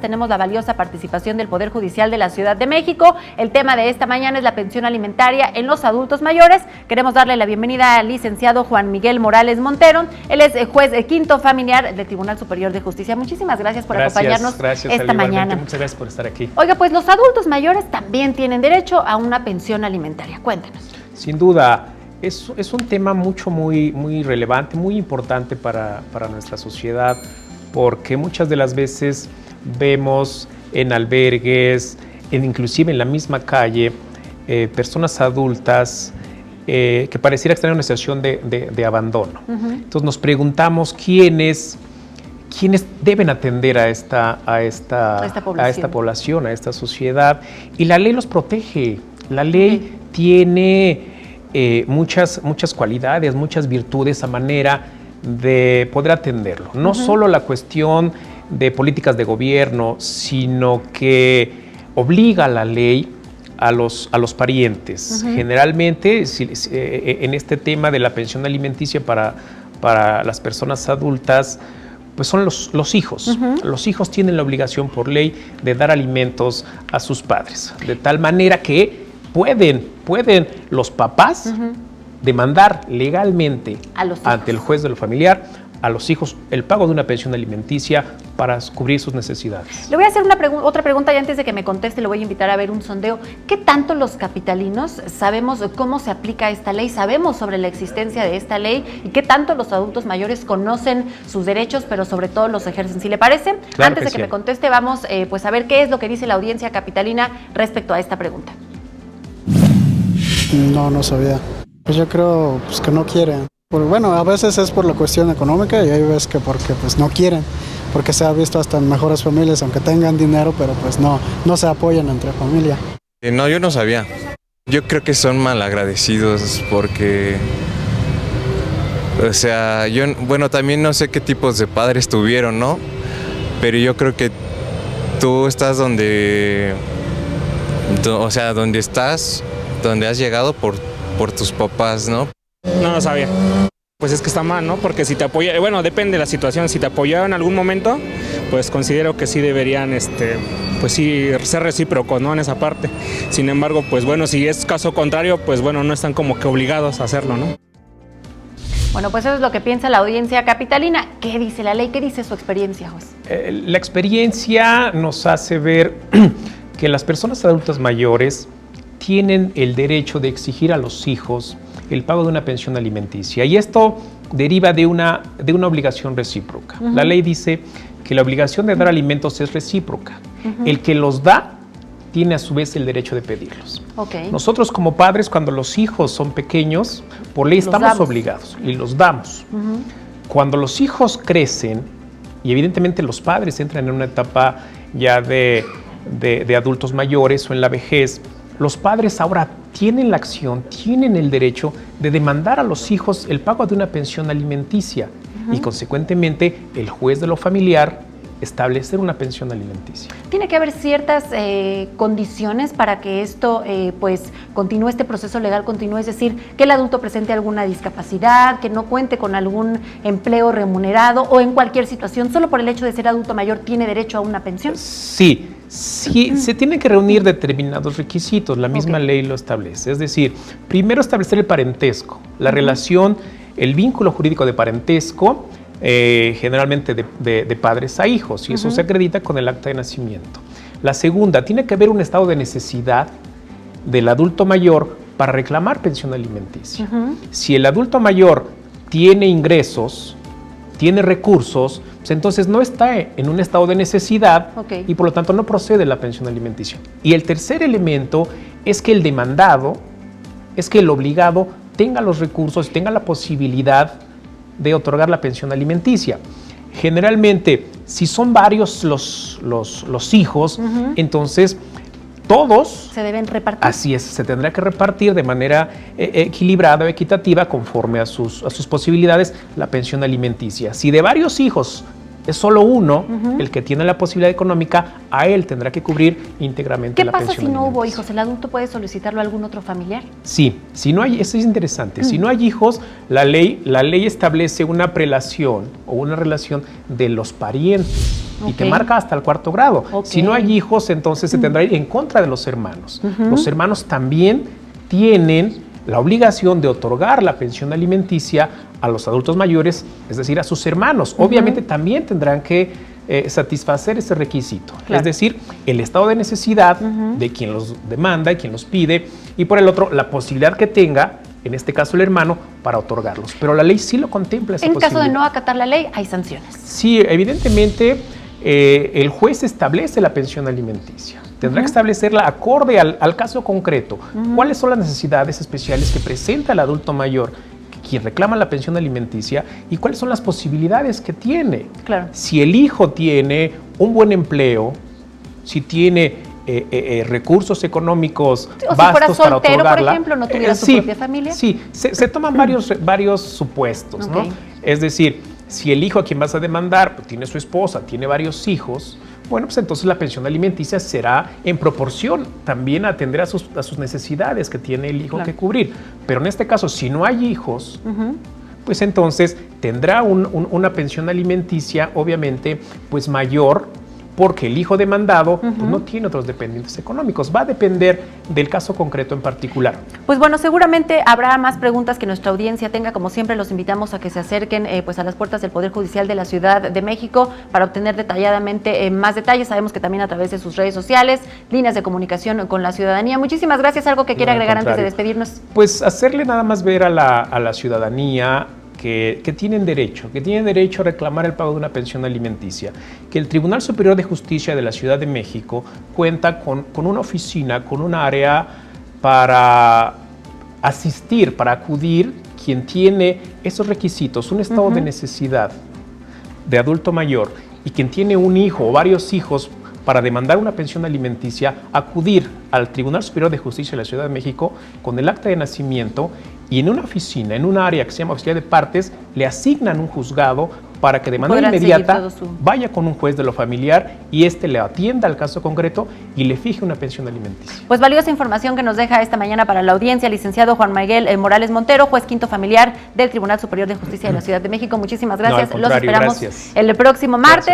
tenemos la valiosa participación del Poder Judicial de la Ciudad de México. El tema de esta mañana es la pensión alimentaria en los adultos mayores. Queremos darle la bienvenida al licenciado Juan Miguel Morales Montero. Él es juez quinto familiar del Tribunal Superior de Justicia. Muchísimas gracias por acompañarnos esta mañana. Muchas gracias por estar aquí. Oiga, pues los adultos mayores también tienen derecho a una pensión alimentaria. Cuéntenos. Sin duda, es un tema muy relevante, muy importante para nuestra sociedad, porque muchas de las veces vemos en albergues, inclusive en la misma calle, personas adultas que pareciera estar en una situación de abandono. Entonces nos preguntamos quiénes deben atender a esta población, a esta sociedad, y la ley los protege. La ley tiene muchas cualidades, muchas virtudes a manera de poder atenderlo. No solo la cuestión de políticas de gobierno, sino que obliga a la ley a los parientes. Generalmente, en este tema de la pensión alimenticia para las personas adultas, pues son los hijos. Los hijos tienen la obligación por ley de dar alimentos a sus padres, de tal manera que pueden los papás demandar legalmente ante el juez de lo familiar a los hijos el pago de una pensión alimenticia para cubrir sus necesidades. Le voy a hacer otra pregunta y antes de que me conteste le voy a invitar a ver un sondeo. ¿Qué tanto los capitalinos sabemos cómo se aplica esta ley? ¿Sabemos sobre la existencia de esta ley? ¿Y qué tanto los adultos mayores conocen sus derechos, pero sobre todo los ejercen? ¿Sí le parece? Claro, antes de que me conteste, vamos pues a ver qué es lo que dice la audiencia capitalina respecto a esta pregunta. No sabía. Pues yo creo pues, que no quieren. Bueno, a veces es por la cuestión económica y hay veces que porque pues no quieren, porque se ha visto hasta en mejores familias, aunque tengan dinero, pero pues no se apoyan entre familia. No, yo no sabía. Yo creo que son malagradecidos porque, o sea, también no sé qué tipos de padres tuvieron, ¿no? Pero yo creo que tú estás donde estás, donde has llegado por tus papás, ¿no? No lo sabía. Pues es que está mal, ¿no? Porque si te apoya, bueno, depende de la situación. Si te apoyaron en algún momento, pues considero que sí deberían, pues sí, ser recíprocos, ¿no? En esa parte. Sin embargo, pues bueno, si es caso contrario, pues bueno, no están como que obligados a hacerlo, ¿no? Bueno, pues eso es lo que piensa la audiencia capitalina. ¿Qué dice la ley? ¿Qué dice su experiencia, juez? La experiencia nos hace ver que las personas adultas mayores tienen el derecho de exigir a los hijos el pago de una pensión alimenticia, y esto deriva de una obligación recíproca. La ley dice que la obligación de dar alimentos es recíproca. El que los da tiene a su vez el derecho de pedirlos. Nosotros como padres, cuando los hijos son pequeños, por ley estamos obligados y los damos. Cuando los hijos crecen, y evidentemente los padres entran en una etapa ya de adultos mayores o en la vejez, los padres ahora tienen la acción, tienen el derecho de demandar a los hijos el pago de una pensión alimenticia y consecuentemente el juez de lo familiar establecer una pensión alimenticia. ¿Tiene que haber ciertas condiciones para que esto pues continúe, este proceso legal continúe? Es decir, que el adulto presente alguna discapacidad, que no cuente con algún empleo remunerado o en cualquier situación, solo por el hecho de ser adulto mayor tiene derecho a una pensión. Sí, se tienen que reunir determinados requisitos, la misma ley lo establece. Es decir, primero establecer el parentesco, la relación, el vínculo jurídico de parentesco, generalmente de padres a hijos, y eso se acredita con el acta de nacimiento. La segunda, tiene que haber un estado de necesidad del adulto mayor para reclamar pensión alimenticia. Si el adulto mayor tiene ingresos, tiene recursos, pues entonces no está en un estado de necesidad y por lo tanto no procede la pensión alimenticia. Y el tercer elemento es que el demandado, es que el obligado tenga los recursos, tenga la posibilidad de otorgar la pensión alimenticia. Generalmente, si son varios los hijos, entonces todos se deben repartir. Así es, se tendrá que repartir de manera equilibrada o equitativa conforme a sus posibilidades la pensión alimenticia. Si de varios hijos es solo uno el que tiene la posibilidad económica, a él tendrá que cubrir íntegramente la pensión alimenticia. ¿Qué pasa si no hubo hijos? ¿El adulto puede solicitarlo a algún otro familiar? Sí, si no hay, eso es interesante. Si no hay hijos, la ley establece una prelación o una relación de los parientes. y te Ok. marca hasta el 4º grado. Ok. Si no hay hijos, entonces se tendrá en contra de los hermanos. Los hermanos también tienen la obligación de otorgar la pensión alimenticia a los adultos mayores, es decir, a sus hermanos. Obviamente también tendrán que satisfacer ese requisito, Claro. es decir, el estado de necesidad de quien los demanda y quien los pide, y por el otro, la posibilidad que tenga, en este caso el hermano, para otorgarlos. Pero la ley sí lo contempla esa En caso de posibilidad. no acatar la ley, hay sanciones. Sí, evidentemente el juez establece la pensión alimenticia. Tendrá que establecerla acorde al caso concreto. ¿Cuáles son las necesidades especiales que presenta el adulto mayor, quien reclama la pensión alimenticia, y cuáles son las posibilidades que tiene? Claro. Si el hijo tiene un buen empleo, si tiene recursos económicos O si vastos fuera para soltero, por otorgarla, ejemplo, no tuviera su sí, propia familia. Sí, se toman varios supuestos, ¿no? Ok. Es decir, si el hijo a quien vas a demandar pues, tiene su esposa, tiene varios hijos, bueno, pues entonces la pensión alimenticia será en proporción también a atender a sus necesidades que tiene el hijo Claro. que cubrir. Pero en este caso, si no hay hijos, pues entonces tendrá una pensión alimenticia, obviamente, pues mayor, porque el hijo demandado pues, no tiene otros dependientes económicos. Va a depender del caso concreto en particular. Pues bueno, seguramente habrá más preguntas que nuestra audiencia tenga. Como siempre, los invitamos a que se acerquen pues a las puertas del Poder Judicial de la Ciudad de México para obtener detalladamente más detalles. Sabemos que también a través de sus redes sociales, líneas de comunicación con la ciudadanía. Muchísimas gracias. ¿Algo que quiera No, al agregar antes de contrario. despedirnos? Pues hacerle nada más ver a la ciudadanía que tienen derecho a reclamar el pago de una pensión alimenticia, que el Tribunal Superior de Justicia de la Ciudad de México cuenta con una oficina, con un área para asistir, para acudir quien tiene esos requisitos, un estado de necesidad de adulto mayor y quien tiene un hijo o varios hijos para demandar una pensión alimenticia, acudir al Tribunal Superior de Justicia de la Ciudad de México con el acta de nacimiento y en una oficina, en un área que se llama Oficina de Partes, le asignan un juzgado para que de manera Podrán seguir inmediata todo su- vaya con un juez de lo familiar y éste le atienda al caso concreto y le fije una pensión alimenticia. Pues valiosa información que nos deja esta mañana para la audiencia, licenciado Juan Miguel Morales Montero, juez quinto familiar del Tribunal Superior de Justicia de la Ciudad de México. Muchísimas gracias. No, al Los contrario, esperamos gracias. el próximo martes. Gracias.